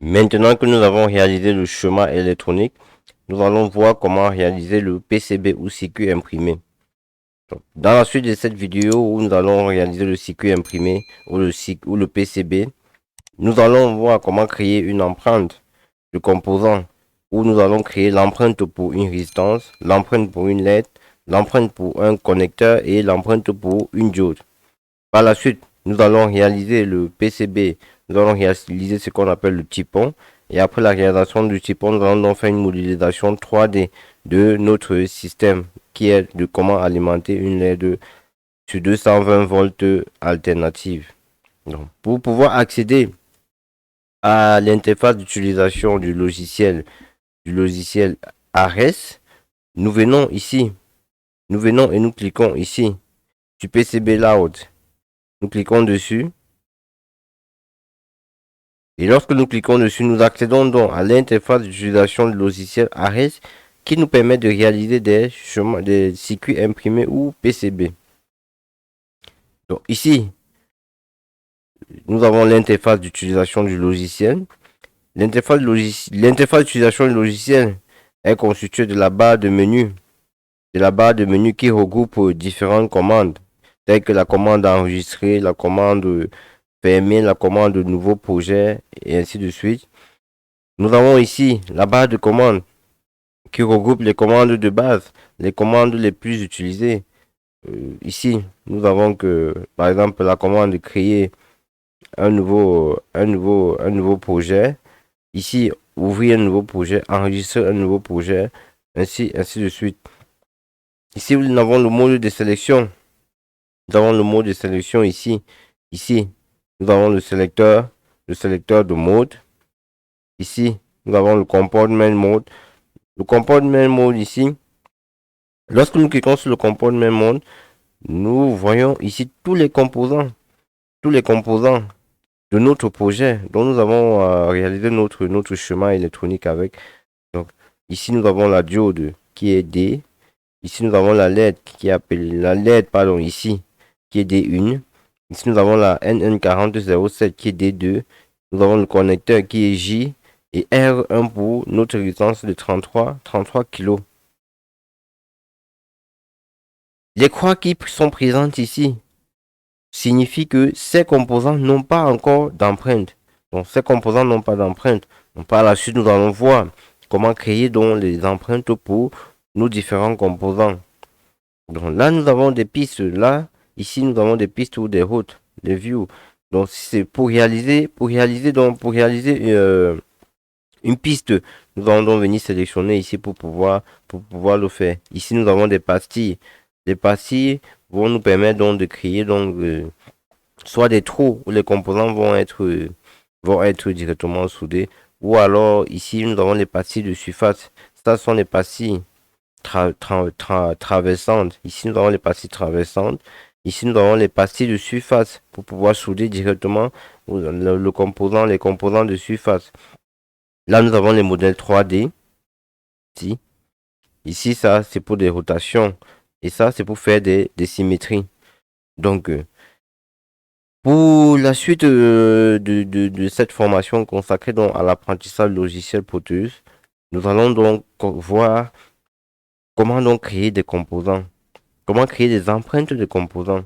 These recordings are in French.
Maintenant que nous avons réalisé le schéma électronique, nous allons voir comment réaliser le PCB ou circuit imprimé. Donc, dans la suite de cette vidéo où nous allons réaliser le circuit imprimé ou le PCB, nous allons voir comment créer une empreinte de composants où nous allons créer l'empreinte pour une résistance, l'empreinte pour une LED, l'empreinte pour un connecteur et l'empreinte pour une diode. Par la suite, nous allons réaliser le PCB, nous allons réaliser ce qu'on appelle le typon. Et après la réalisation du typon, nous allons donc faire une modélisation 3D de notre système qui est de comment alimenter une LED sur 220 volts alternative. Donc, pour pouvoir accéder à l'interface d'utilisation du logiciel ARES, nous venons ici, nous venons et nous cliquons ici sur PCB Loud. Nous cliquons dessus. Et lorsque nous cliquons dessus, nous accédons donc à l'interface d'utilisation du logiciel ARES qui nous permet de réaliser des circuits imprimés ou PCB. Donc ici, nous avons l'interface d'utilisation du logiciel. L'interface d'utilisation du logiciel est constituée de la barre de menu qui regroupe différentes commandes, telles que la commande enregistrer, la commande fermer, la commande nouveau projet et ainsi de suite. Nous avons ici la barre de commande qui regroupe les commandes de base, les commandes les plus utilisées. Ici, nous avons que, par exemple, la commande de créer un nouveau projet. Ici, ouvrir un nouveau projet, enregistrer un nouveau projet, ainsi de suite. Ici, nous avons le mode de sélection. Nous avons le mode de sélection ici. Ici, nous avons le sélecteur de mode. Ici, nous avons le comportment mode. Le comportment mode ici, lorsque nous cliquons sur le comportment mode, nous voyons ici tous les composants de notre projet dont nous avons réalisé notre chemin électronique avec. Donc, ici, nous avons la diode qui est D. Ici, nous avons la LED qui est appelée la LED, pardon, ici, qui est D1. Ici, nous avons la NN4007 qui est D2. Nous avons le connecteur qui est J et R1 pour notre résistance de 33 kg. Les croix qui sont présentes ici signifient que ces composants n'ont pas encore d'empreinte. Donc, ces composants n'ont pas d'empreinte. Donc, par la suite, nous allons voir comment créer donc les empreintes pour nos différents composants. Donc là, nous avons des pistes. Là, ici, nous avons des pistes ou des routes, des views. Donc, c'est pour réaliser une piste, nous allons donc venir sélectionner ici pour pouvoir le faire. Ici, nous avons des pastilles. Les pastilles vont nous permettre donc de créer donc soit des trous où les composants vont être directement soudés, ou alors ici, nous avons les pastilles de surface. Ça sont les pastilles traversantes. Ici, nous avons les pastilles traversantes. Ici, nous avons les pastilles de surface pour pouvoir souder directement les composants de surface. Là, nous avons les modèles 3D. Ici, ici ça, c'est pour des rotations. Et ça, c'est pour faire des symétries. Donc, pour la suite de cette formation consacrée donc à l'apprentissage logiciel Proteus, nous allons donc voir comment donc créer des composants. Comment créer des empreintes de composants.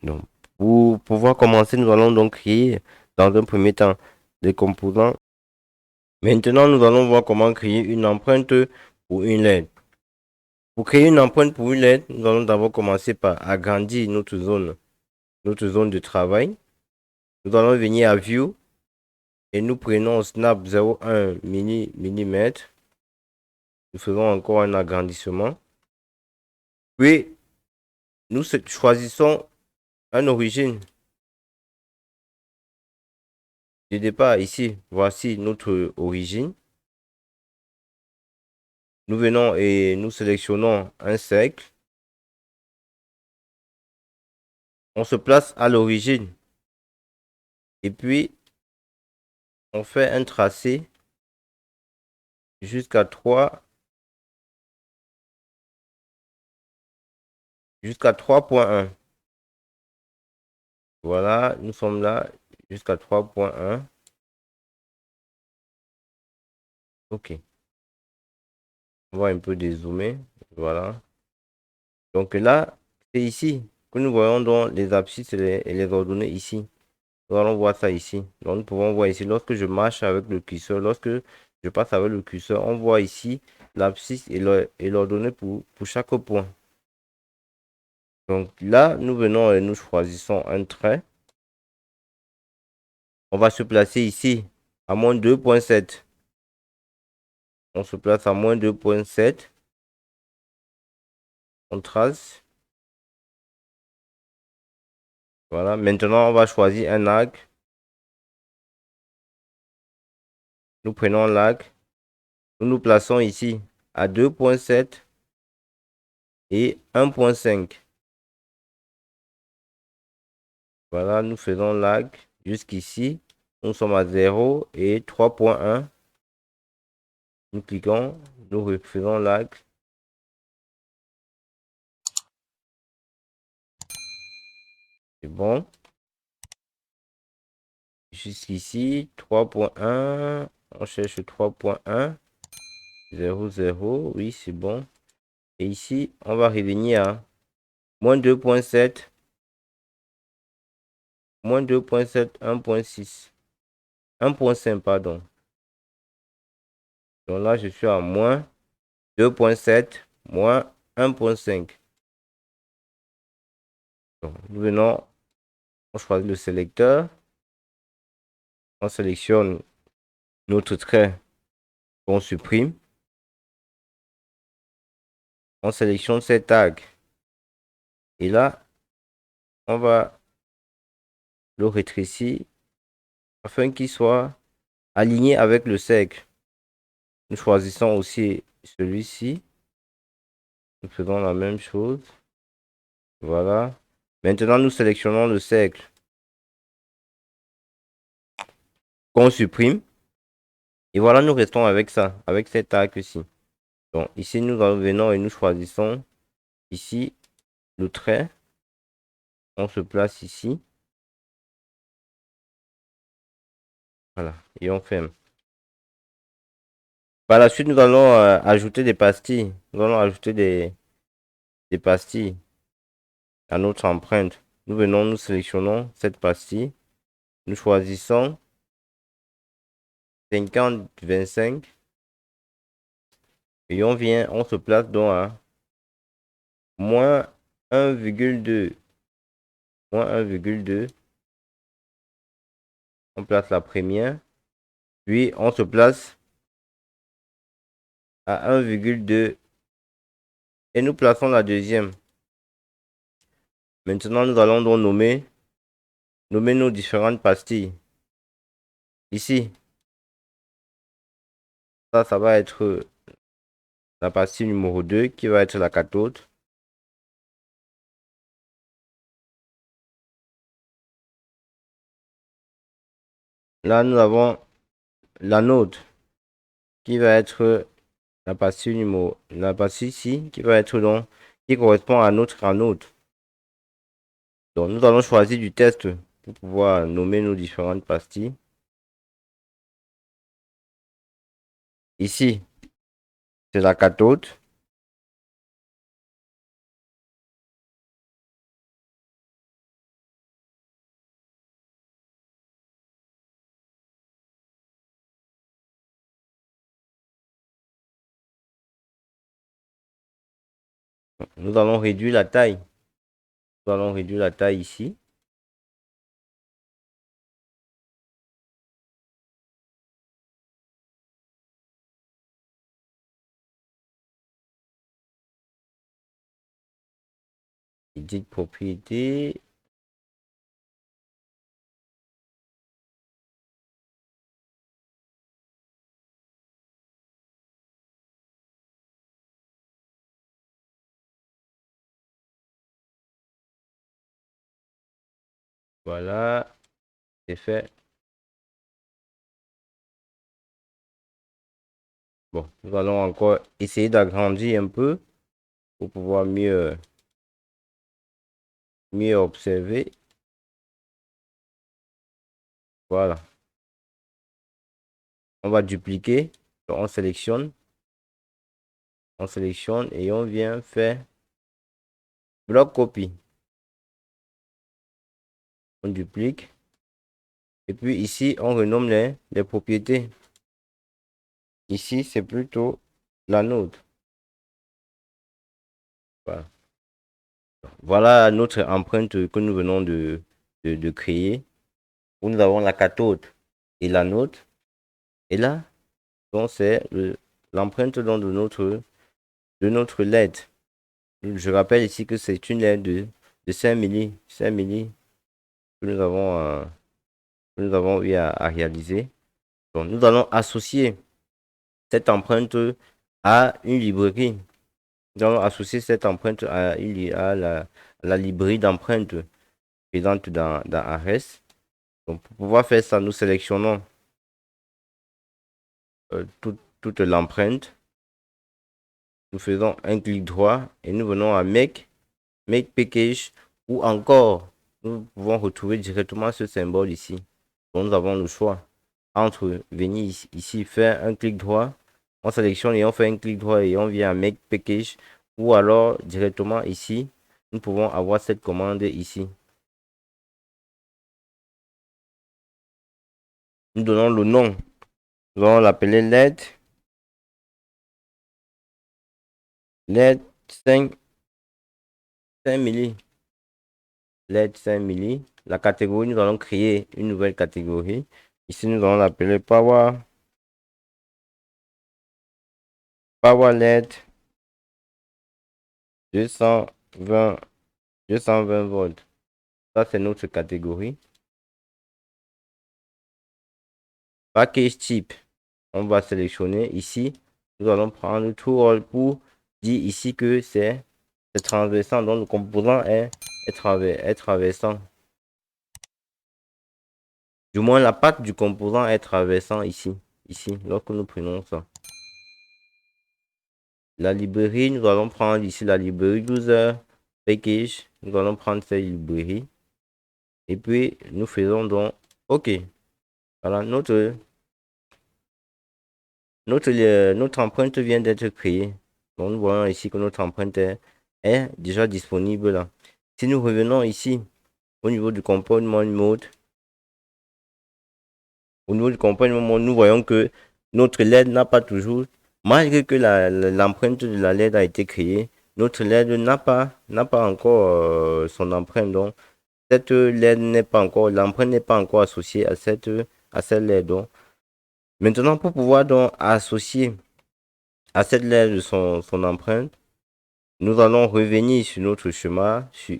Donc, pour pouvoir commencer, nous allons donc créer dans un premier temps des composants. Maintenant, nous allons voir comment créer une empreinte pour une LED. Pour créer une empreinte pour une LED, nous allons d'abord commencer par agrandir notre zone de travail. Nous allons venir à View et nous prenons Snap 0,1 mm. Nous faisons encore un agrandissement. Puis, nous choisissons une origine de départ ici. Voici notre origine. Nous venons et nous sélectionnons un cercle. On se place à l'origine. Et puis, on fait un tracé jusqu'à 3.1. Voilà, nous sommes là jusqu'à 3.1. Ok. On va un peu dézoomer. Voilà. Donc là, c'est ici que nous voyons donc les abscisses et les ordonnées ici. Nous allons voir ça ici. Donc nous pouvons voir ici, lorsque je marche avec le curseur, lorsque je passe avec le curseur, on voit ici l'abscisse et l'ordonnée pour chaque point. Donc là, nous venons et nous choisissons un trait. On va se placer ici à moins 2,7. On se place à moins 2,7. On trace. Voilà. Maintenant, on va choisir un arc. Nous prenons l'arc. Nous nous plaçons ici à 2,7 et 1,5. Voilà, nous faisons l'arc jusqu'ici. Nous sommes à 0 et 3,1. Nous cliquons, nous refaisons l'arc. C'est bon. Jusqu'ici, 3,1. On cherche 3,1. 0, 0. Oui, c'est bon. Et ici, on va revenir à moins 2,7. Moins 2,7, 1,6. 1,5, pardon. Donc là, je suis à moins 2,7, moins 1,5. Donc, nous venons, on choisit le sélecteur. On sélectionne notre trait qu'on supprime. On sélectionne cet tag. Et là, on va le rétrécir afin qu'il soit aligné avec le cercle. Nous choisissons aussi celui-ci. Nous faisons la même chose. Voilà. Maintenant, nous sélectionnons le cercle qu'on supprime. Et voilà, nous restons avec ça, avec cet arc-ci. Donc, ici, nous venons et nous choisissons ici le trait. On se place ici. Voilà. Et on ferme. Par la suite, nous allons ajouter des pastilles. Nous allons ajouter des pastilles à notre empreinte. Nous venons, nous sélectionnons cette pastille. Nous choisissons 50, 25. Et on vient, on se place donc à moins 1,2. Moins 1,2. On place la première. Puis on se place à 1,2. Et nous plaçons la deuxième. Maintenant, nous allons donc nommer nos différentes pastilles. Ici, ça va être la pastille numéro 2 qui va être la cathode. Là, nous avons l'anode qui va être la pastille ici qui va être donc, qui correspond à notre anode. Donc, nous allons choisir du test pour pouvoir nommer nos différentes pastilles. Ici, c'est la cathode. Nous allons réduire la taille. Nous allons réduire la taille ici. Edit propriété. Voilà, c'est fait. Bon, nous allons encore essayer d'agrandir un peu pour pouvoir mieux observer. Voilà. On va dupliquer. Donc, on sélectionne et on vient faire bloc copie. On duplique. Et puis ici, on renomme les propriétés. Ici, c'est plutôt la node. Voilà. Voilà notre empreinte que nous venons de créer. Où nous avons la cathode et la node. Et là, donc c'est l'empreinte de notre LED. Je rappelle ici que c'est une LED de 5 milli, 5 milli que nous avons eu à réaliser. Donc, nous allons associer cette empreinte à une librairie. Nous allons associer cette empreinte à la librairie d'empreintes présente dans Ares. Donc, pour pouvoir faire ça, nous sélectionnons toute l'empreinte. Nous faisons un clic droit et nous venons à Make Package ou encore nous pouvons retrouver directement ce symbole ici. Donc, nous avons le choix entre venir ici faire un clic droit, on sélectionne et on fait un clic droit et on vient à Make Package ou alors directement ici, nous pouvons avoir cette commande ici. Nous donnons le nom. Nous allons l'appeler LED 5 milli. LED 5 milli. La catégorie, nous allons créer une nouvelle catégorie. Ici, nous allons l'appeler Power LED 220 volts. Ça, c'est notre catégorie. Package type. On va sélectionner ici. Nous allons prendre tout rôle pour dire ici que c'est transversant. Donc, le composant est traversant. Du moins, la patte du composant est traversant ici. Ici, lorsque nous prenons ça. La librairie, nous allons prendre ici la librairie user package. Nous allons prendre cette librairie. Et puis, nous faisons donc OK. Voilà, notre empreinte vient d'être créée. Donc, nous voyons ici que notre empreinte est déjà disponible là. Si nous revenons ici, au niveau du component mode, nous voyons que notre LED n'a pas toujours, malgré que l'empreinte de la LED a été créée, notre LED n'a pas encore son empreinte. Donc, cette LED n'est pas encore, l'empreinte n'est pas encore associée à cette LED. Donc, maintenant, pour pouvoir donc associer à cette LED son empreinte, nous allons revenir sur notre schéma, sur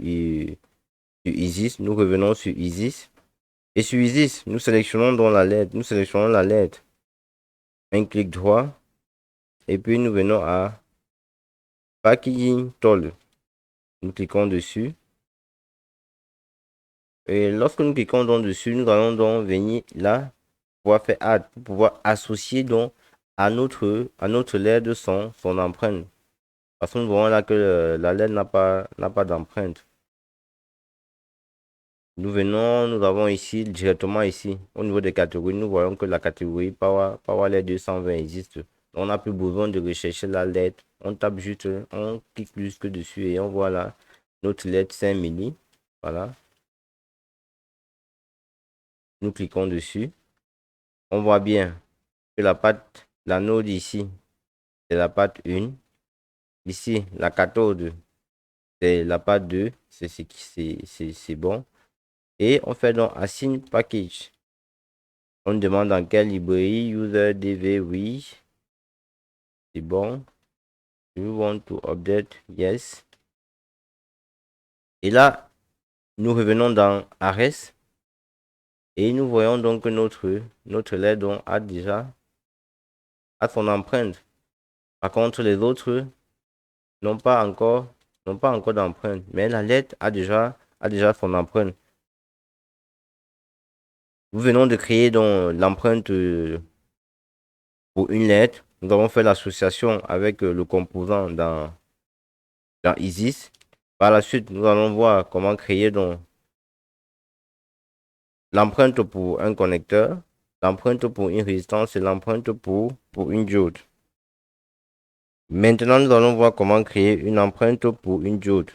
Isis. Nous revenons sur Isis. Et sur Isis, nous sélectionnons dans la LED. Nous sélectionnons la LED. Un clic droit. Et puis nous venons à Packaging Tool. Nous cliquons dessus. Et lorsque nous cliquons donc dessus, nous allons donc venir là, pouvoir faire Add, pour pouvoir associer donc à notre LED son empreinte. Parce que nous voyons là que la LED n'a pas d'empreinte. Nous avons ici, directement ici, au niveau des catégories, nous voyons que la catégorie Power LED 220 existe. On n'a plus besoin de rechercher la LED. On tape juste, on clique juste dessus et on voit là notre LED 5 milli. Voilà. Nous cliquons dessus. On voit bien que la node ici, c'est la patte 1. Ici, la cathode, c'est la patte 2. C'est bon. Et on fait donc Assign Package. On demande dans quelle librairie, user DV, oui. C'est bon. Do you want to update? Yes. Et là, nous revenons dans Ares. Et nous voyons donc que notre LED a déjà son empreinte. Par contre, les autres n'ont pas encore d'empreinte. Mais la LED a déjà son empreinte. Nous venons de créer donc l'empreinte pour une LED. Nous avons fait l'association avec le composant dans Isis. Par la suite, nous allons voir comment créer donc l'empreinte pour un connecteur. L'empreinte pour une résistance et l'empreinte pour une diode. Maintenant, nous allons voir comment créer une empreinte pour une diode.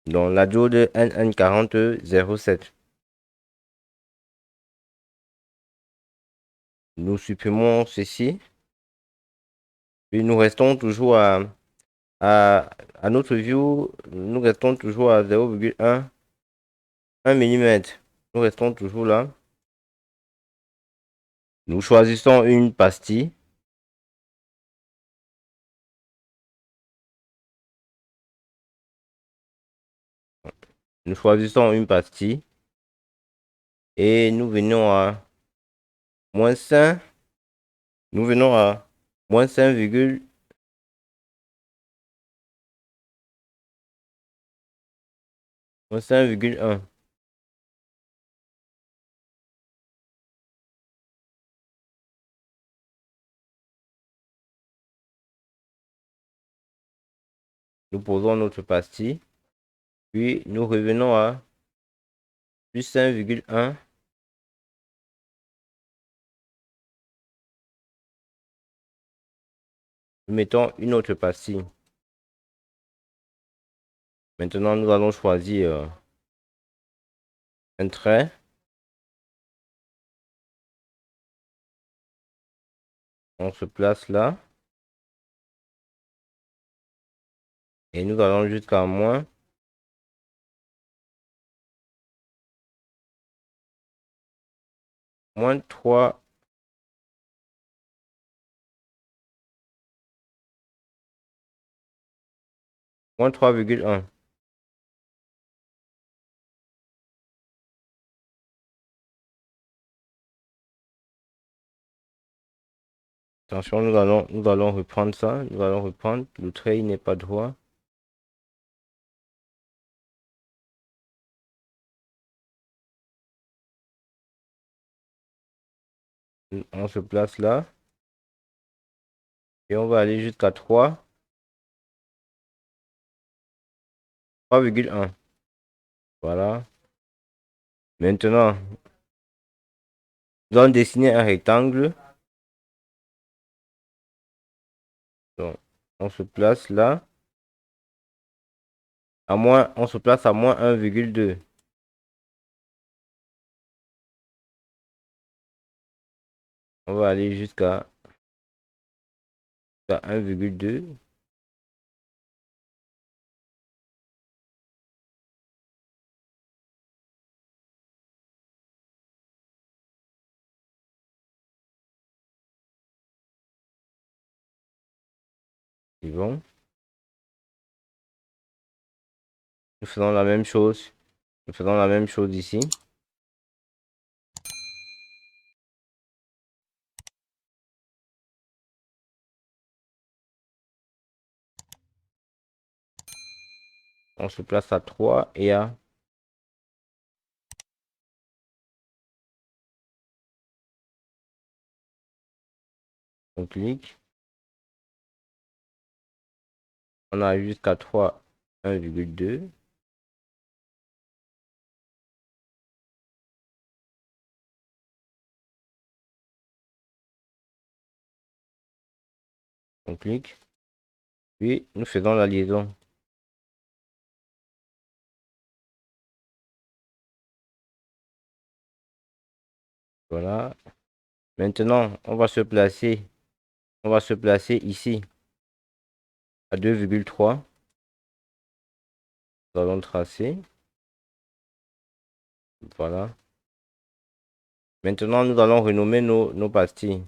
Donc, la diode NN4007. Nous supprimons ceci. Puis nous restons toujours à notre view, nous restons toujours à 0,1 mm. Nous restons toujours là. Nous choisissons une pastille. Nous choisissons une pastille. Et nous venons à -5. Nous venons à -5, -5,1. Nous posons notre pastille. Puis nous revenons à +1,1. Nous mettons une autre pastille. Maintenant, nous allons choisir un trait. On se place là. Et nous allons jusqu'à -3. -3,1. Attention, nous allons reprendre ça. Nous allons reprendre. Le trait n'est pas droit. On se place là. Et on va aller jusqu'à 3,1. Voilà. Maintenant, nous allons dessiner un rectangle. Donc, on se place là. On se place à -1,2. On va aller jusqu'à 1,2. C'est bon. Nous faisons la même chose. Nous faisons la même chose ici. On se place à 3 et on clique. On a jusqu'à 3, 1,2. On clique. Puis nous faisons la liaison. Voilà. Maintenant, on va se placer. On va se placer ici à 2,3. Nous allons tracer. Voilà. Maintenant, nous allons renommer nos pastilles.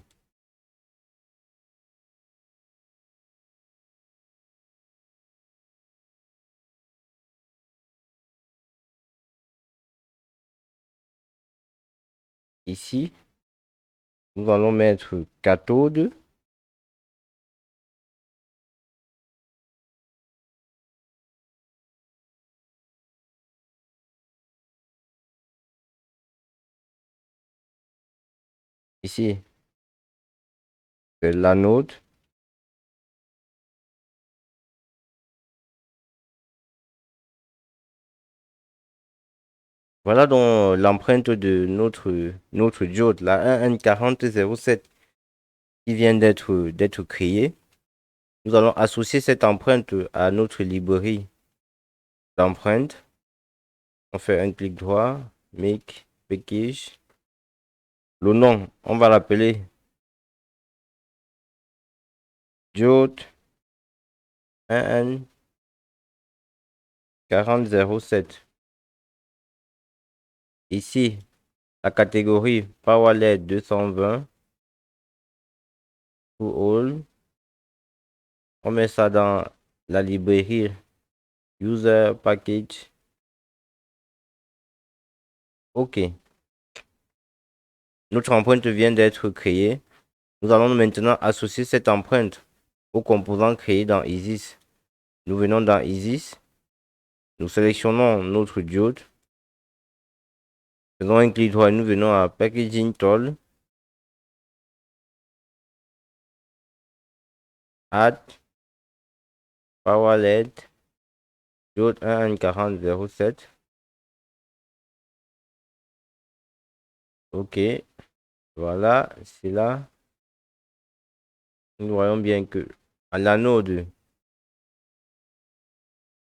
Ici, nous allons mettre cathode. Ici, c'est l'anode. Voilà donc l'empreinte de notre diode, la 1N4007 qui vient d'être créée. Nous allons associer cette empreinte à notre librairie d'empreintes. On fait un clic droit, Make, Package. Le nom, on va l'appeler diode 1N4007. Ici, la catégorie Power LED 220 to all. On met ça dans la librairie User Package. OK. Notre empreinte vient d'être créée. Nous allons maintenant associer cette empreinte aux composants créés dans Isis. Nous venons dans Isis. Nous sélectionnons notre diode. Faisons un clic droit et nous venons à Packaging Tool. Add Power LED diode 1N4007. OK. Voilà, c'est là. Nous voyons bien que à l'anode,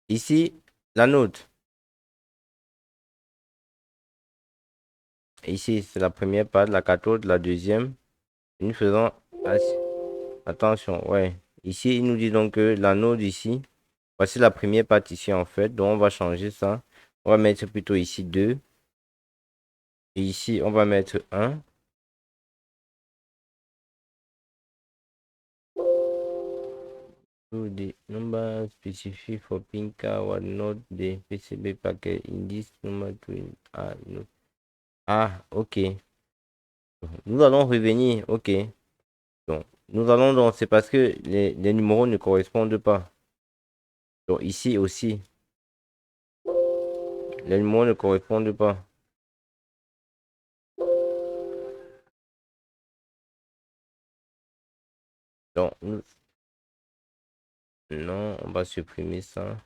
ici, l'anode, ici, c'est la première part, la cathode, la deuxième. Et nous faisons attention, ouais. Ici, il nous dit donc que l'anode ici, voici la première partie ici en fait. Donc, on va changer ça. On va mettre plutôt ici 2. Et ici, on va mettre 1. To the number specific for Pinka or not the PCB packet in this number to no. Ah, ok. Nous allons revenir, ok. Donc, nous allons donc, c'est parce que les numéros ne correspondent pas. Donc, ici aussi, les numéros ne correspondent pas. Donc, non, on va supprimer ça.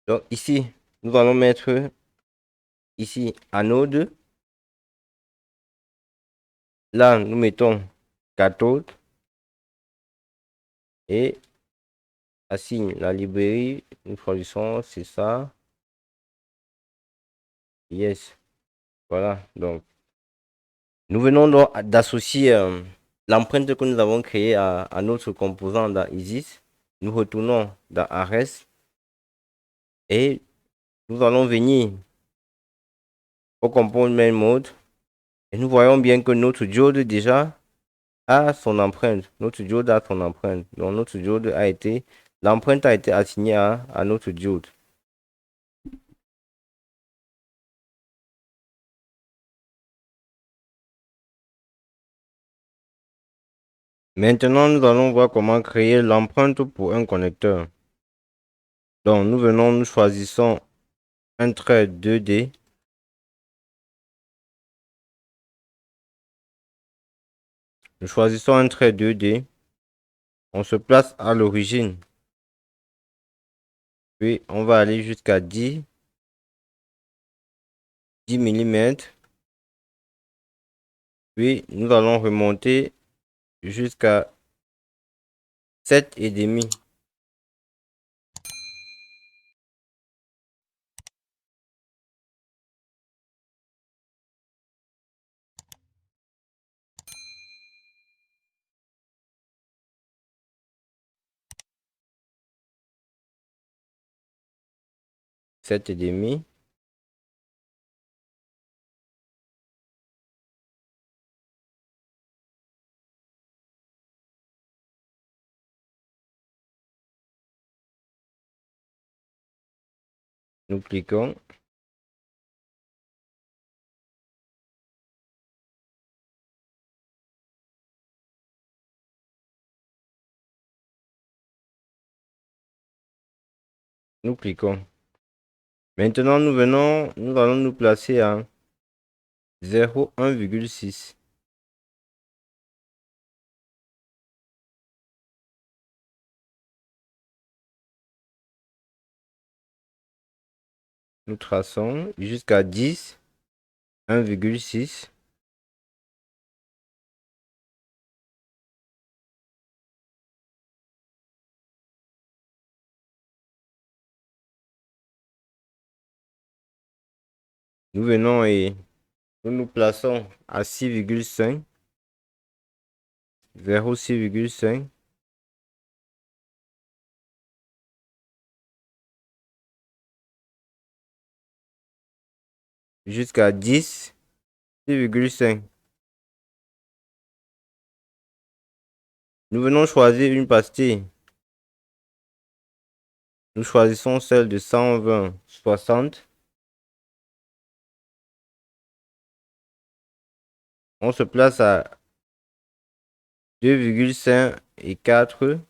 Donc, ici, nous allons mettre ici anode. Là, nous mettons cathode et assigne la librairie. Nous choisissons, c'est ça. Yes. Voilà. Donc, nous venons donc d'associer l'empreinte que nous avons créée à notre composant dans Isis. Nous retournons dans Ares et nous allons venir au component mode et nous voyons bien que notre diode déjà a son empreinte. Notre diode a son empreinte. Donc notre diode a été, l'empreinte a été assignée à notre diode. Maintenant, nous allons voir comment créer l'empreinte pour un connecteur. Donc nous venons, nous choisissons un trait 2D. Nous choisissons un trait 2D. On se place à l'origine. Puis on va aller jusqu'à 10 mm. Puis nous allons remonter jusqu'à 7,5. 7,5. Nous cliquons. Nous cliquons. Maintenant, nous allons nous placer à 0,1,6. Nous traçons jusqu'à 10, 1,6. Nous venons et nous nous plaçons à 6,5, 0,6,5. Jusqu'à 10, 6,5. Nous venons choisir une pastille. Nous choisissons celle de 120, 60. On se place à 2,5 et 4.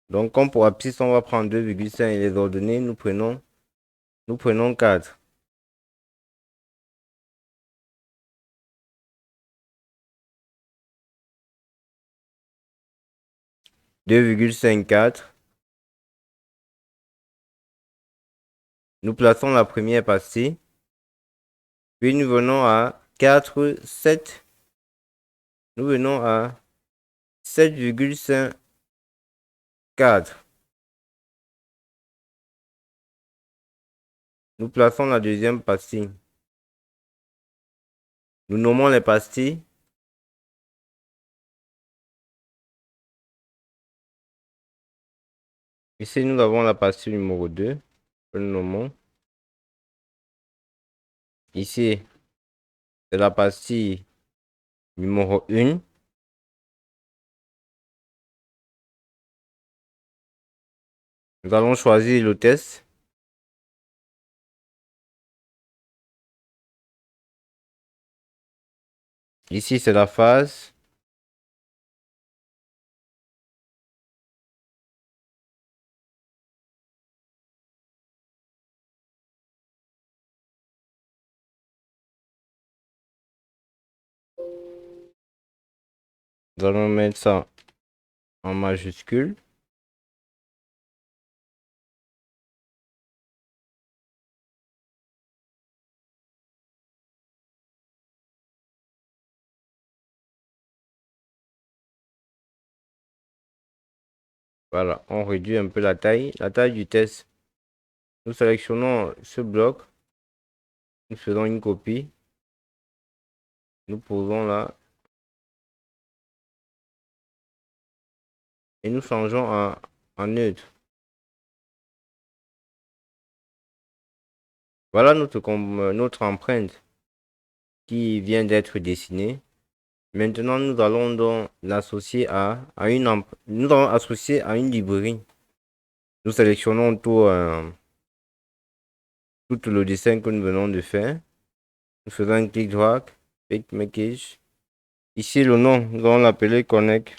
Donc, comme pour abscisse, on va prendre 2,5 et les ordonnées, nous prenons 4. ,4. Nous plaçons la première pastille. Puis nous venons à 4, 7. Nous venons à 7,54. Nous plaçons la deuxième pastille. Nous nommons les pastilles. Ici, nous avons la pastille numéro 2. Nous nommons. Ici, c'est la pastille numéro 1. Nous allons choisir le test. Ici, c'est la phase. Nous allons mettre ça en majuscule. Voilà, on réduit un peu la taille du test. Nous sélectionnons ce bloc. Nous faisons une copie. Nous posons là. Et nous changeons en neutre. Voilà notre empreinte qui vient d'être dessinée. Maintenant, nous allons donc l'associer nous allons associer à une librairie. Nous sélectionnons tout le dessin que nous venons de faire. Nous faisons un clic droit, Pick Package. Ici, le nom, nous allons l'appeler connecteur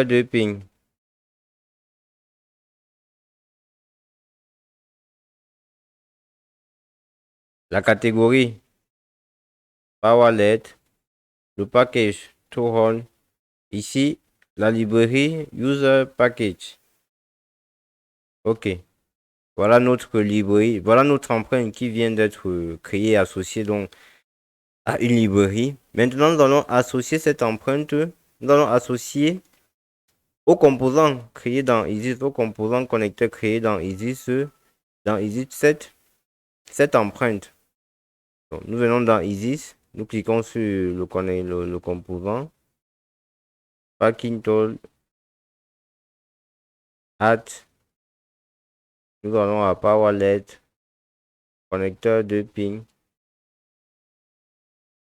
de ping. La catégorie, Powerlet. Le package, Torrent. Ici, la librairie, User Package. OK. Voilà notre librairie. Voilà notre empreinte qui vient d'être créée, associée donc à une librairie. Maintenant, nous allons associer cette empreinte. Nous allons associer aux composants créés dans Isis, aux composants connecteurs créés dans Isis, cette empreinte. Donc, nous venons dans Isis, nous cliquons sur le composant, Packing Tool, Add, nous allons à Powerlet, connecteur de ping.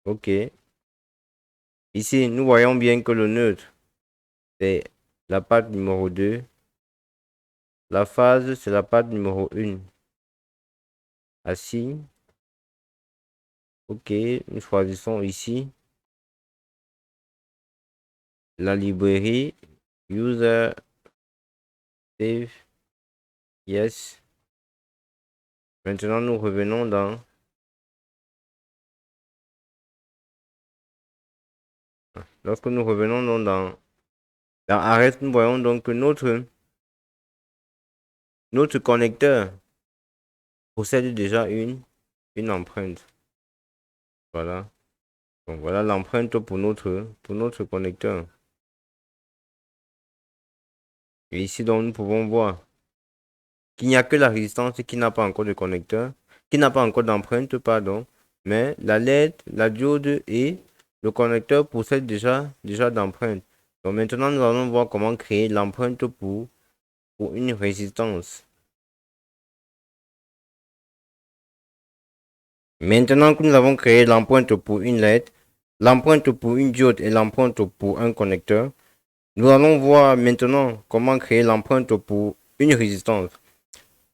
OK. Ici, nous voyons bien que le neutre, c'est la patte numéro 2. La phase, c'est la patte numéro 1. Assigne. OK. Nous choisissons ici. la librairie, user, save, yes. Maintenant, nous revenons lorsque nous revenons dans arrest, nous voyons donc que notre connecteur possède déjà une empreinte. Voilà. Donc voilà l'empreinte pour notre connecteur. Et ici, donc, nous pouvons voir qu'il n'y a que la résistance qui n'a pas encore de connecteur, qui n'a pas encore d'empreinte, pardon. Mais la LED, la diode et le connecteur possèdent déjà d'empreinte. Donc maintenant, nous allons voir comment créer l'empreinte pour une résistance. Maintenant que nous avons créé l'empreinte pour une LED, l'empreinte pour une diode et l'empreinte pour un connecteur, nous allons voir maintenant comment créer l'empreinte pour une résistance.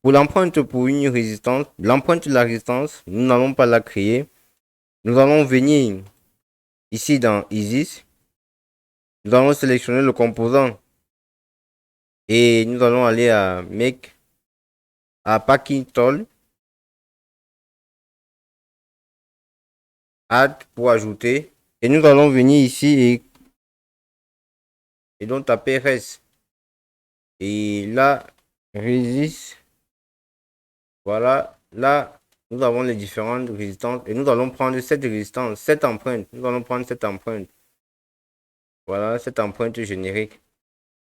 Pour l'empreinte pour une résistance, l'empreinte de la résistance, nous n'allons pas la créer. Nous allons venir ici dans ISIS. Nous allons sélectionner le composant et nous allons aller à Make, à Packing Tool, Add pour ajouter. Et nous allons venir ici et donc taper Res. Et là, Resist. Voilà, là, nous avons les différentes résistances et nous allons prendre cette résistance, cette empreinte. Nous allons prendre cette empreinte. Voilà, cette empreinte générique.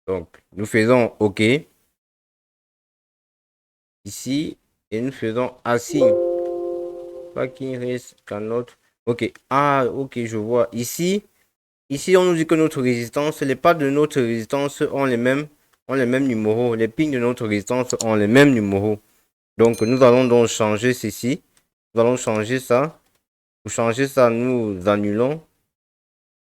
Donc, nous faisons OK ici et nous faisons Assign. Packing Res cannot. OK. Ah, OK, je vois. Ici, on nous dit que notre résistance, les pads de notre résistance ont les mêmes numéros. Les pins de notre résistance ont les mêmes numéros. Donc, nous allons donc changer ceci. Nous allons changer ça. Pour changer ça, nous annulons.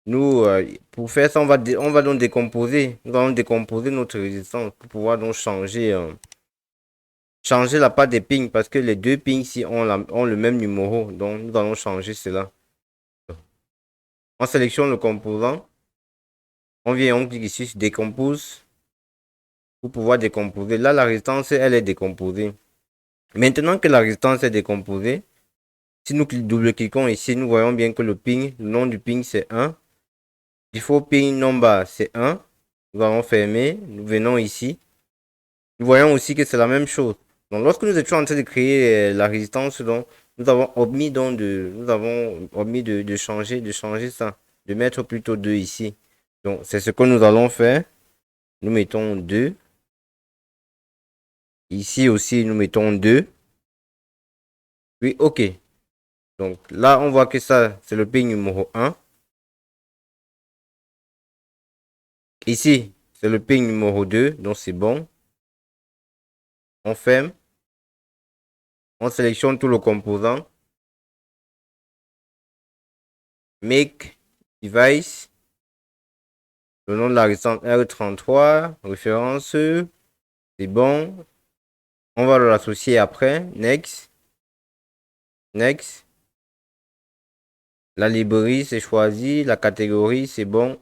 Nous, pour faire ça, on va donc décomposer. Nous allons décomposer notre résistance pour pouvoir donc changer la part des pings parce que les deux pings ici ont le même numéro. Donc, nous allons changer cela. On sélectionne le composant. On vient, on clique ici sur décompose pour pouvoir décomposer. Là, la résistance, elle est décomposée. Maintenant que la résistance est décomposée, si nous double-cliquons ici, nous voyons bien que le nom du ping, c'est 1. Default ping number, c'est 1. Nous allons fermer. Nous venons ici. Nous voyons aussi que c'est la même chose. Donc, lorsque nous étions en train de créer la résistance, donc, nous avons omis de changer ça. De mettre plutôt 2 ici. Donc, c'est ce que nous allons faire. Nous mettons 2. Ici aussi, nous mettons 2. Puis, OK. Donc, là, on voit que ça, c'est le ping numéro 1. Ici, c'est le ping numéro 2. Donc, c'est bon. On ferme. On sélectionne tout le composant. Make device. Le nom de la résistance R33. Référence. C'est bon. On va l'associer après. Next. Next. La librairie, c'est choisi. La catégorie, c'est bon.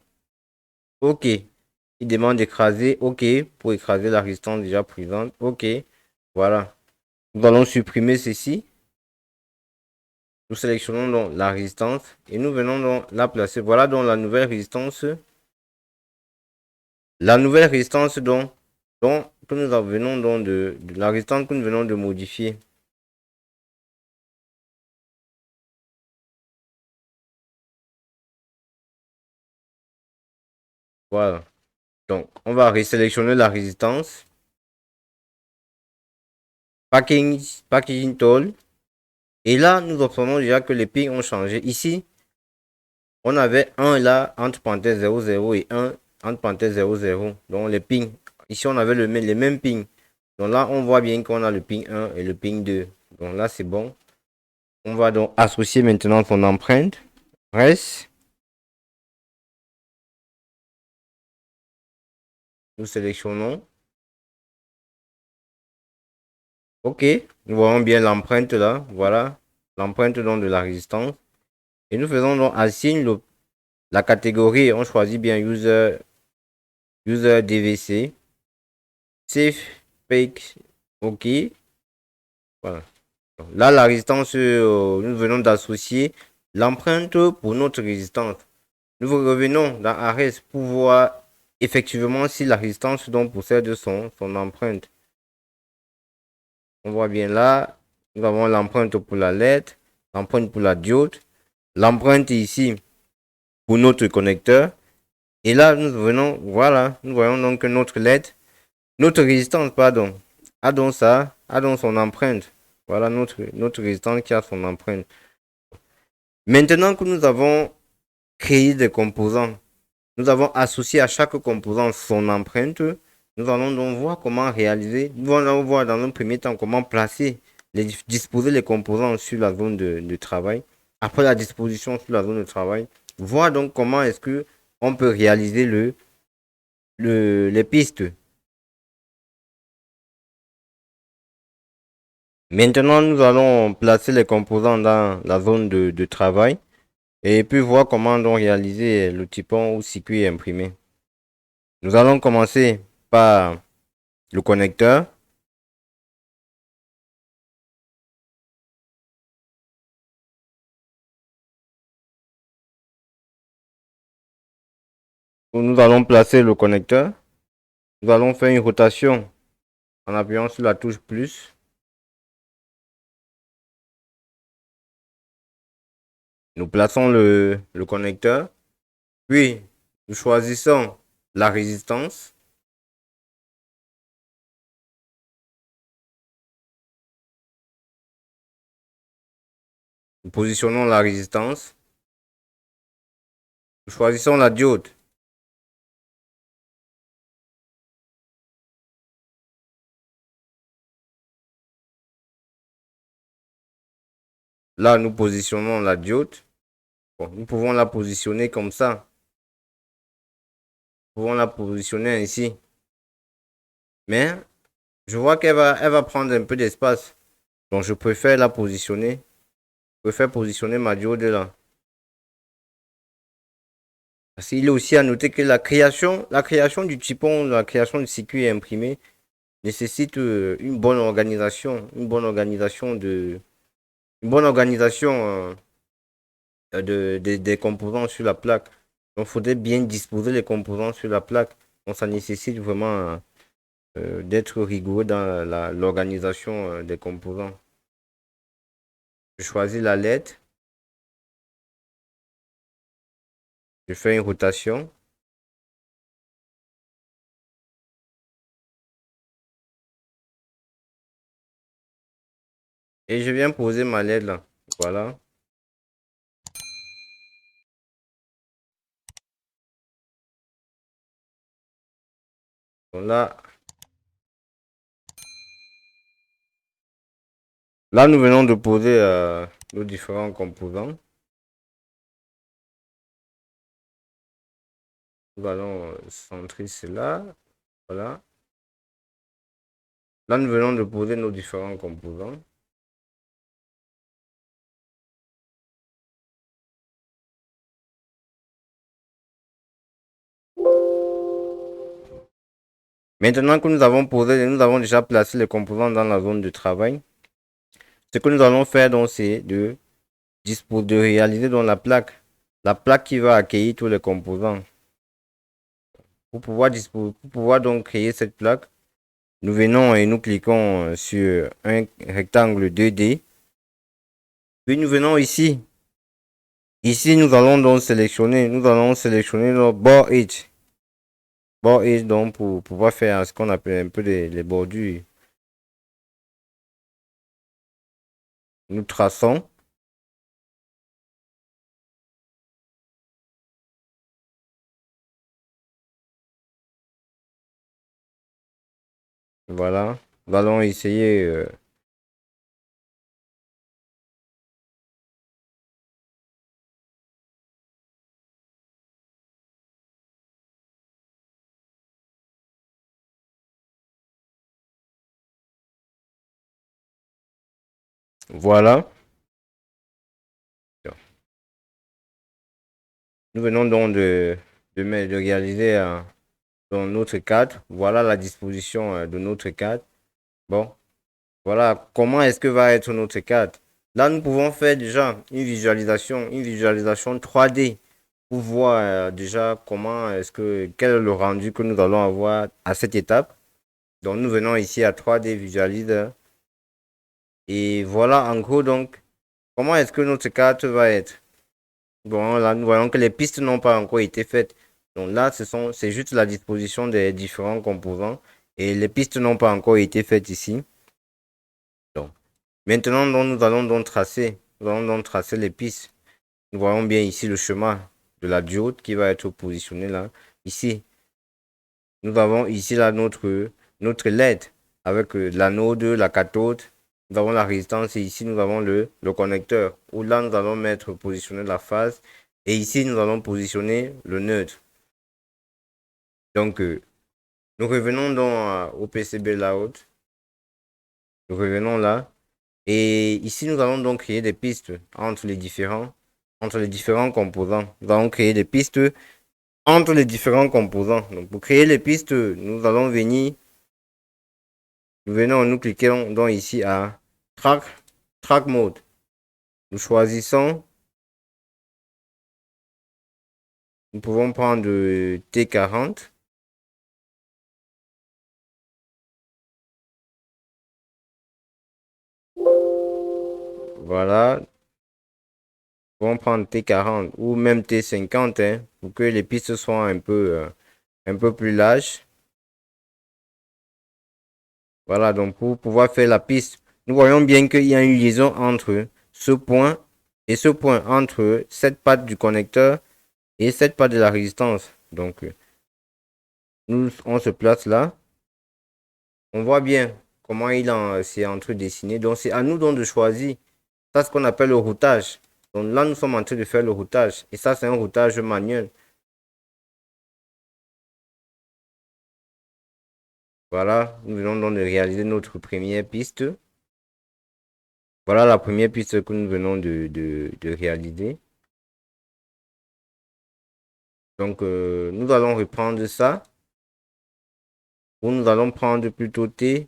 OK. Il demande d'écraser. OK. Pour écraser la résistance déjà présente. OK. Voilà. Nous allons supprimer ceci. Nous sélectionnons donc la résistance et nous venons donc la placer. Voilà donc la nouvelle résistance. La nouvelle résistance que nous venons donc de la résistance que nous venons de modifier. Voilà. Donc, on va resélectionner la résistance. Packaging tool. Et là, nous observons déjà que les pins ont changé. Ici, on avait 1 là, entre parenthèses 00 et 1 entre parenthèses 00. Donc, les pins. Ici, on avait les mêmes pins. Donc là, on voit bien qu'on a le ping 1 et le ping 2. Donc là, c'est bon. On va donc associer maintenant son empreinte. Reste. Nous sélectionnons. OK. Nous voyons bien l'empreinte là. Voilà. L'empreinte donc de la résistance. Et nous faisons donc assign La catégorie, on choisit bien user DVC. Safe, fake, ok. Voilà. Là, la résistance, nous venons d'associer l'empreinte pour notre résistance. Nous revenons dans Ares pour voir effectivement si la résistance donc possède son empreinte. On voit bien là, nous avons l'empreinte pour la LED, l'empreinte pour la diode, l'empreinte ici pour notre connecteur. Et là, nous venons, voilà, nous voyons donc que notre LED, notre résistance, pardon, a donc son empreinte. Voilà notre résistance qui a son empreinte. Maintenant que nous avons créé des composants, nous avons associé à chaque composant son empreinte, nous allons donc voir comment réaliser, nous allons voir dans un premier temps comment placer, disposer les composants sur la zone de travail. Après la disposition sur la zone de travail, voir donc comment est-ce que on peut réaliser les pistes. Maintenant, nous allons placer les composants dans la zone de travail et puis voir comment donc réaliser le typon ou circuit imprimé. Nous allons commencer par le connecteur. Nous allons placer le connecteur. Nous allons faire une rotation en appuyant sur la touche plus. Nous plaçons le connecteur. Puis, nous choisissons la résistance. Nous positionnons la résistance. Nous choisissons la diode. Là, nous positionnons la diode. Bon, nous pouvons la positionner comme ça. Nous pouvons la positionner ainsi. Mais, je vois elle va prendre un peu d'espace. Donc, je préfère la positionner. Je préfère positionner ma diode là. Parce qu'il est aussi à noter que la création du typon, la création du circuit imprimé nécessite une bonne organisation des composants sur la plaque. Donc, il faudrait bien disposer les composants sur la plaque. Donc, ça nécessite vraiment d'être rigoureux dans l'organisation des composants. Je choisis la LED, je fais une rotation et je viens poser ma LED là. Voilà. Donc là, nous venons de poser nos différents composants. Nous allons centrer cela. Voilà. Là, nous venons de poser nos différents composants. Maintenant que nous avons posé, nous avons déjà placé les composants dans la zone de travail. Ce que nous allons faire donc, c'est de réaliser dans la plaque qui va accueillir tous les composants. Pour pouvoir donc créer cette plaque, nous venons et nous cliquons sur un rectangle 2D. Puis nous venons ici. Ici, nous allons sélectionner le bord edge. Bord edge donc pour pouvoir faire ce qu'on appelle un peu les bordures. Nous traçons. Voilà. Nous allons essayer. Voilà. Nous venons donc de réaliser dans notre cadre. Voilà la disposition de notre cadre. Bon, voilà comment est-ce que va être notre cadre. Là, nous pouvons faire déjà une visualisation 3D pour voir déjà comment est-ce que, quel est le rendu que nous allons avoir à cette étape. Donc, nous venons ici à 3D Visualizer. Et voilà en gros donc comment est-ce que notre carte va être. Bon, là, nous voyons que les pistes n'ont pas encore été faites. Donc là, c'est juste la disposition des différents composants. Et les pistes n'ont pas encore été faites ici. Donc, maintenant, donc, nous allons donc tracer les pistes. Nous voyons bien ici le schéma de la diode qui va être positionné là. Ici, nous avons ici là notre LED avec l'anode, la cathode. Nous avons la résistance et ici nous avons le connecteur où là nous allons mettre positionner la phase et ici nous allons positionner le neutre. Donc nous revenons donc au PCB layout. Nous revenons là et ici nous allons donc créer des pistes entre les différents composants. Nous allons créer des pistes entre les différents composants. Donc pour créer les pistes, nous allons venir. Nous cliquons donc ici à Track Mode. Nous choisissons, nous pouvons prendre T40. Voilà, nous pouvons prendre T40 ou même T50 hein, pour que les pistes soient un peu plus larges. Voilà, donc pour pouvoir faire la piste, nous voyons bien qu'il y a une liaison entre ce point et ce point, entre cette patte du connecteur et cette patte de la résistance. Donc, on se place là. On voit bien comment c'est entre dessiné. Donc, c'est à nous donc de choisir. Ça, ce qu'on appelle le routage. Donc là, nous sommes en train de faire le routage. Et ça, c'est un routage manuel. Voilà, nous venons donc de réaliser notre première piste. Voilà la première piste que nous venons de réaliser. Donc, nous allons reprendre ça. Ou nous allons prendre plutôt T.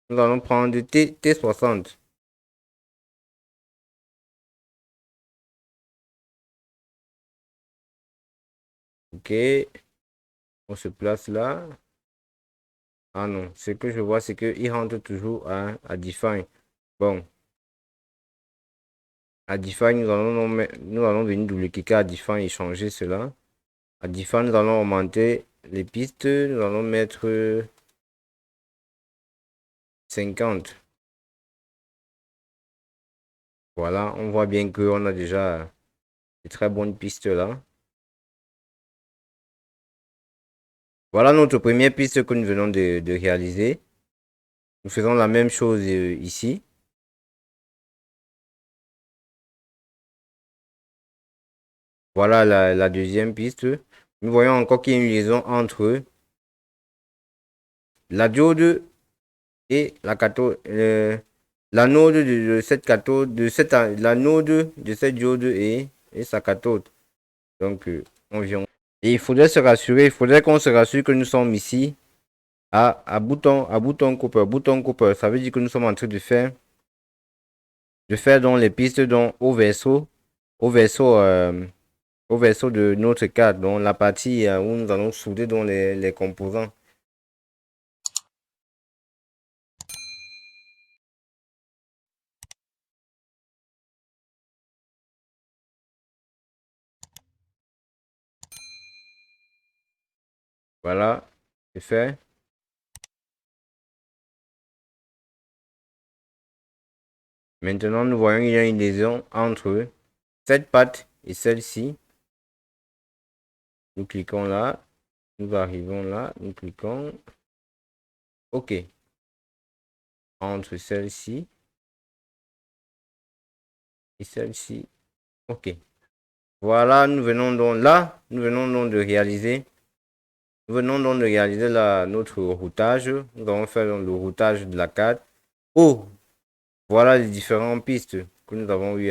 Nous allons prendre T60. Ok, on se place là. Ah non, ce que je vois, c'est qu'il rentre toujours à Define. Bon, à Define, nous allons venir double-cliquer à Define et changer cela. À Define, nous allons augmenter les pistes. Nous allons mettre 50. Voilà, on voit bien qu'on a déjà de très bonnes pistes là. Voilà notre première piste que nous venons de réaliser. Nous faisons la même chose ici. Voilà la deuxième piste. Nous voyons encore qu'il y a une liaison entre la diode et la cathode. L'anode de cette cathode, l'anode de cette diode et sa cathode. Donc, on vient. Et il faudrait qu'on se rassure que nous sommes ici à bouton coupeur. Bouton coupeur, ça veut dire que nous sommes en train de faire donc les pistes donc au verso, au verso de notre cadre, donc la partie où nous allons souder donc les composants. Voilà, c'est fait. Maintenant, nous voyons qu'il y a une liaison entre cette patte et celle-ci. Nous cliquons là, nous arrivons là, nous cliquons OK. Entre celle-ci et celle-ci. OK. Voilà, nous venons donc de réaliser. Nous venons donc de réaliser notre routage. Nous allons faire donc le routage de la carte. Oh, voilà les différentes pistes que nous avons eu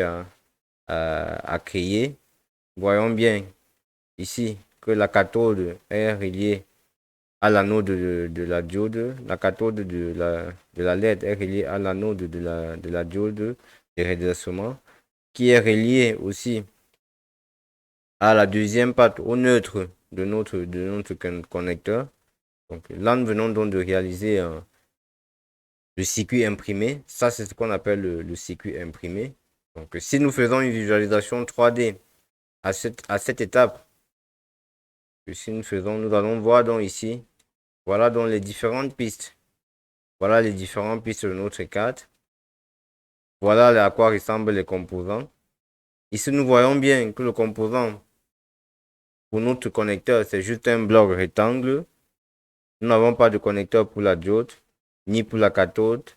à créer. Voyons bien ici que la cathode est reliée à l'anode de la diode. La cathode de la LED est reliée à l'anode de la diode de redressement, qui est reliée aussi à la deuxième patte, au neutre de notre connecteur. Donc là, nous venons donc de réaliser le circuit imprimé. Ça, c'est ce qu'on appelle le circuit imprimé. Donc si nous faisons une visualisation 3D à cette étape, si nous faisons, nous allons voir donc ici, voilà donc les différentes pistes. Voilà les différentes pistes de notre carte. Voilà à quoi ressemblent les composants. Ici, nous voyons bien que le composant pour notre connecteur, c'est juste un bloc rectangle. Nous n'avons pas de connecteur pour la diode, ni pour la cathode.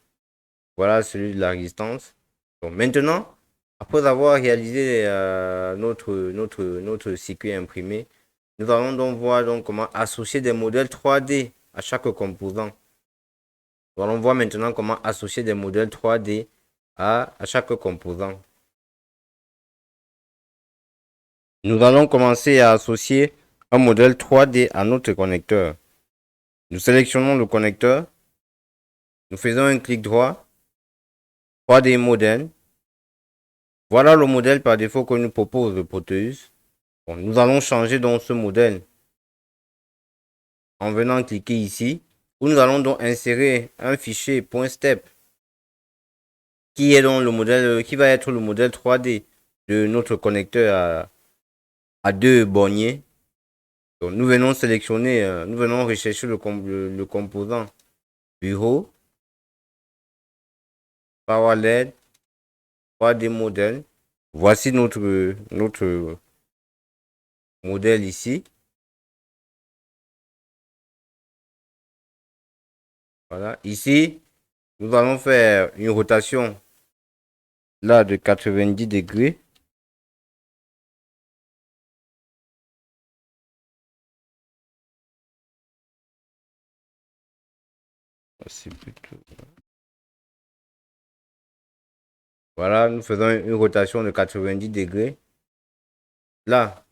Voilà celui de la résistance. Donc maintenant, après avoir réalisé notre circuit imprimé, nous allons donc voir donc comment associer des modèles 3D à chaque composant. Nous allons voir maintenant comment associer des modèles 3D à chaque composant. Nous allons commencer à associer un modèle 3D à notre connecteur. Nous sélectionnons le connecteur. Nous faisons un clic droit. 3D modèle. Voilà le modèle par défaut que nous propose le Proteus. Bon, nous allons changer donc ce modèle en venant cliquer ici, où nous allons donc insérer un fichier .step qui est donc le modèle, qui va être le modèle 3D de notre connecteur à deux borniers. Donc, nous venons sélectionner, nous venons rechercher le composant bureau, Power LED, 3D modèle. Voici notre modèle ici. Voilà. Ici, nous allons faire une rotation là de 90 degrés. C'est plutôt... Voilà, nous faisons une rotation de 90 degrés. Là,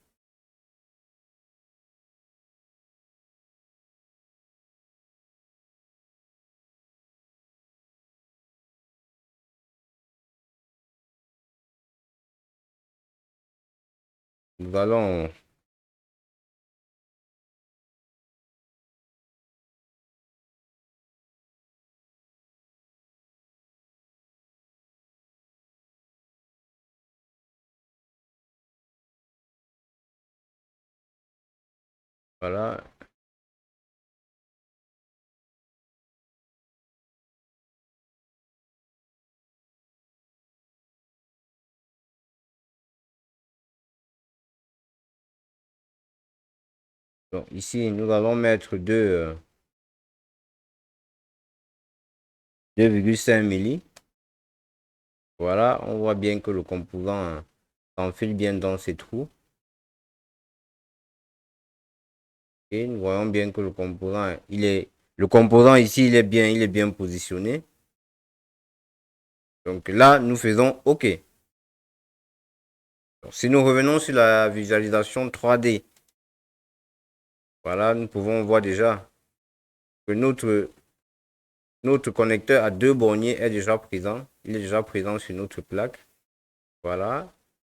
nous allons... Voilà. Donc ici, nous allons mettre 2,5 milli. Voilà, on voit bien que le composant s'enfile bien dans ces trous. Et nous voyons bien que le composant, le composant ici, il est bien positionné. Donc là, nous faisons OK. Donc, si nous revenons sur la visualisation 3D, voilà, nous pouvons voir déjà que notre connecteur à deux borniers est déjà présent. Il est déjà présent sur notre plaque. Voilà.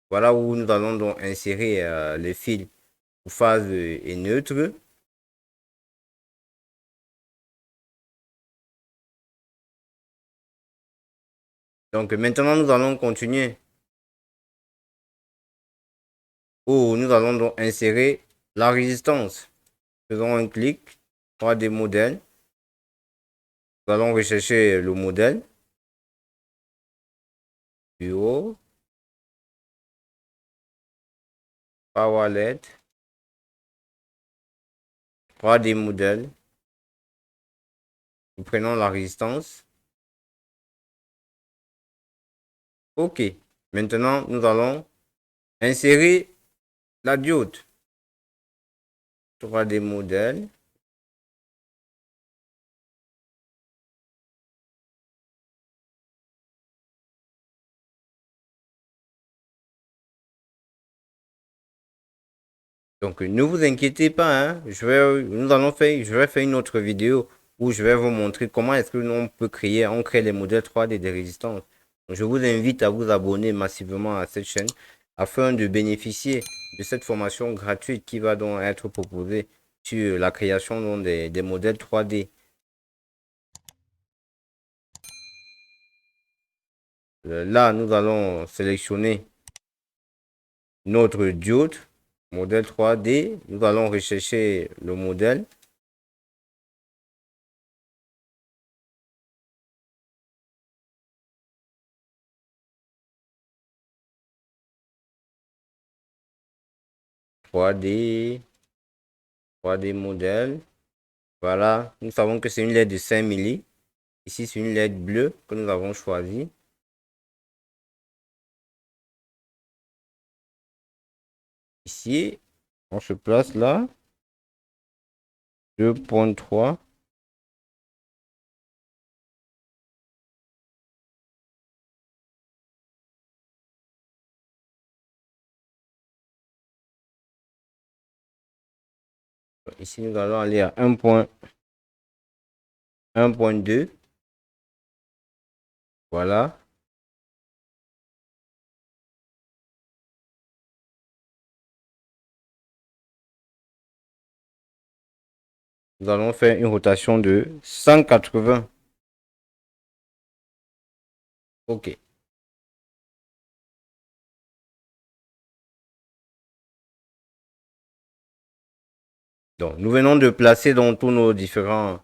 Voilà où nous allons donc insérer les fils pour phase et neutre. Donc maintenant, nous allons continuer. Où nous allons donc insérer la résistance. Faisons un clic, 3D modèle. Nous allons rechercher le modèle. Bureau. Power LED. 3D modèle. Nous prenons la résistance. OK. Maintenant, nous allons insérer la diode. 3D modèle. Donc, ne vous inquiétez pas, hein, je vais faire une autre vidéo où je vais vous montrer comment est-ce que l'on peut on crée les modèles 3D des résistances. Donc, je vous invite à vous abonner massivement à cette chaîne afin de bénéficier de cette formation gratuite qui va donc être proposée sur la création donc, des modèles 3D. Là, nous allons sélectionner notre diode, modèle 3D. Nous allons rechercher le modèle. Trois d modèle. Voilà, nous savons que c'est une LED de 5 milli. Ici, c'est une LED bleue que nous avons choisie. Ici, on se place là. 2.3. Ici, nous allons aller à 1.2. Voilà. Nous allons faire une rotation de 180. OK. Donc, nous venons de placer dans tous nos différents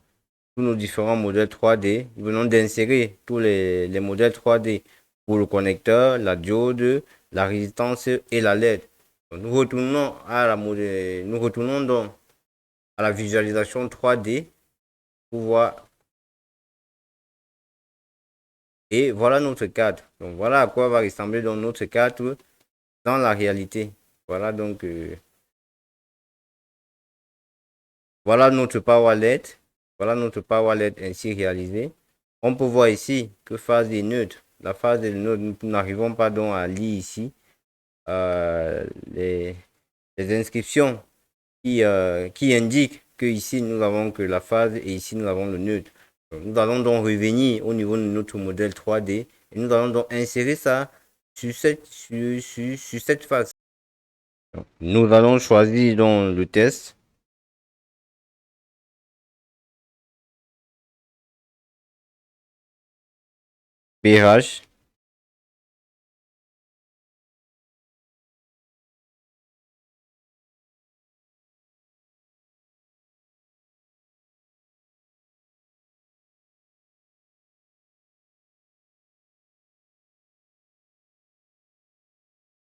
modèles 3D. Nous venons d'insérer tous les modèles 3D pour le connecteur, la diode, la résistance et la LED. Donc, nous retournons donc à la visualisation 3D pour voir. Et voilà notre cadre. Donc voilà à quoi va ressembler donc notre cadre dans la réalité. Voilà donc voilà notre power LED. Voilà notre power LED ainsi réalisé. On peut voir ici que phase des neutres. La phase des neutres, nous n'arrivons pas donc à lire ici euh, les, les inscriptions qui indiquent que ici nous avons que la phase et ici nous avons le neutre. Donc, nous allons donc revenir au niveau de notre modèle 3D et nous allons donc insérer ça sur cette phase. Nous allons choisir donc le test. pH.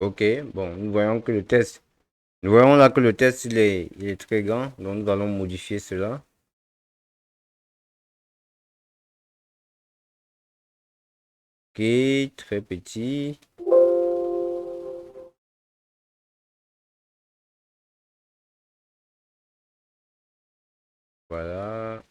OK. Bon, nous voyons que le test. Nous voyons là que le test il est très grand. Donc nous allons modifier cela. OK, très petit. Voilà.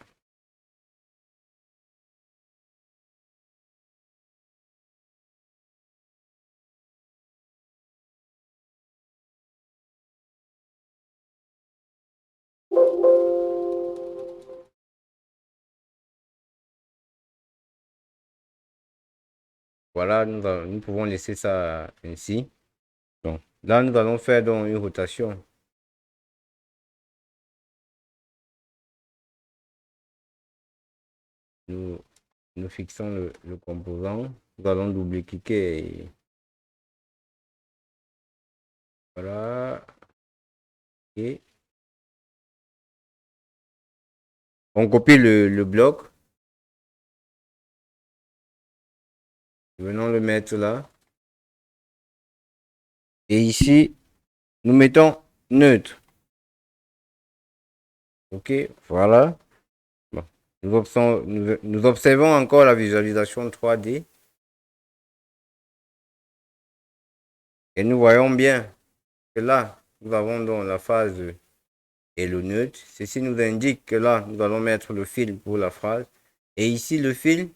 Voilà, nous pouvons laisser ça ainsi. Donc là, nous allons faire donc une rotation. Nous, nous fixons le composant. Nous allons double-cliquer. Voilà. Et on copie le bloc. Venons le mettre là. Et ici, nous mettons neutre. OK, voilà. Bon. Nous observons encore la visualisation 3D. Et nous voyons bien que là, nous avons donc la phase et le neutre. Ceci nous indique que là, nous allons mettre le fil pour la phase. Et ici, le fil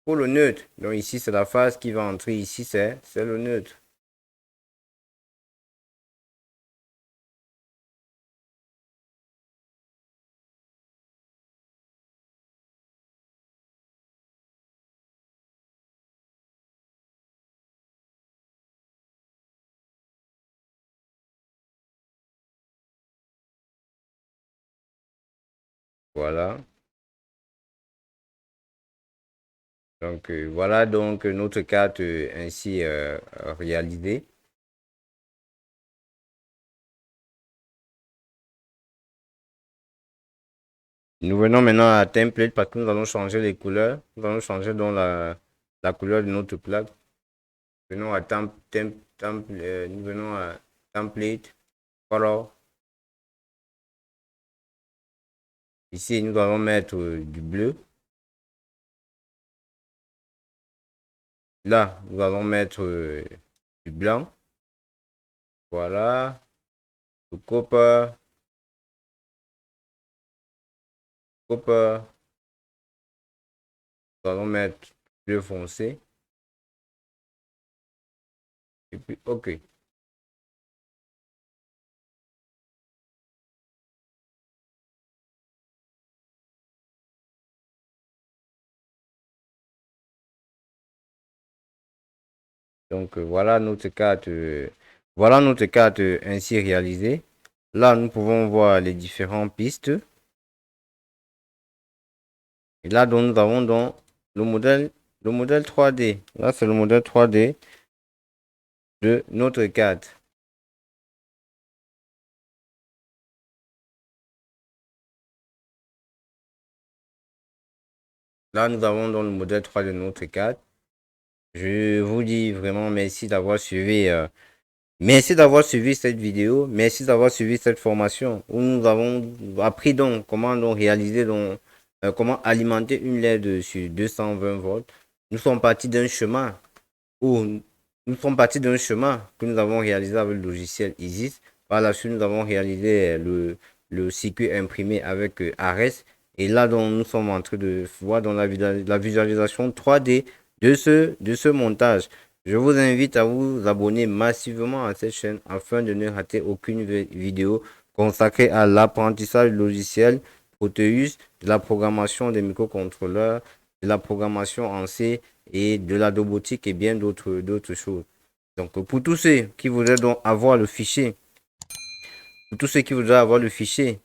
pour le neutre. Donc ici, c'est la phase qui va entrer. Ici, c'est le neutre. Voilà. Donc, voilà donc notre carte ainsi réalisée. Nous venons maintenant à template parce que nous allons changer les couleurs. Nous allons changer donc la couleur de notre plaque. Venons à nous venons à template, color. Ici, nous allons mettre du bleu. Là, nous allons mettre du blanc. Voilà. Le copper. Copper. Nous allons mettre bleu foncé. Et puis, OK. Donc, voilà notre carte ainsi réalisée. Là, nous pouvons voir les différentes pistes. Et là, donc, nous avons donc le modèle 3D. Là, c'est le modèle 3D de notre carte. Là, nous avons donc le modèle 3D de notre carte. Je vous dis vraiment merci d'avoir suivi. Merci d'avoir suivi cette vidéo. Merci d'avoir suivi cette formation où nous avons appris donc comment donc réaliser donc comment alimenter une LED sur 220 volts. Nous sommes partis d'un chemin où nous sommes partis d'un chemin que nous avons réalisé avec le logiciel Isis. Par la suite, nous avons réalisé le circuit imprimé avec Ares. Et là, donc, nous sommes en train de voir dans la visualisation 3D de ce montage. Je vous invite à vous abonner massivement à cette chaîne afin de ne rater aucune vidéo consacrée à l'apprentissage logiciel Proteus, de la programmation des microcontrôleurs, de la programmation en C et de la domotique et bien d'autres choses. Donc pour tous ceux qui voudraient donc avoir le fichier, pour tous ceux qui voudraient avoir le fichier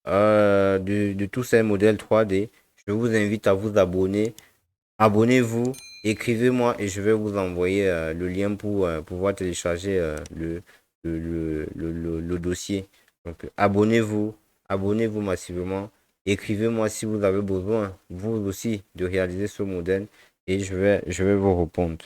de tous ces modèles 3D, je vous invite à vous abonner. Abonnez-vous, écrivez-moi et je vais vous envoyer le lien pour pouvoir télécharger le dossier. Donc abonnez-vous massivement. Écrivez-moi si vous avez besoin, vous aussi, de réaliser ce modèle et je vais vous répondre.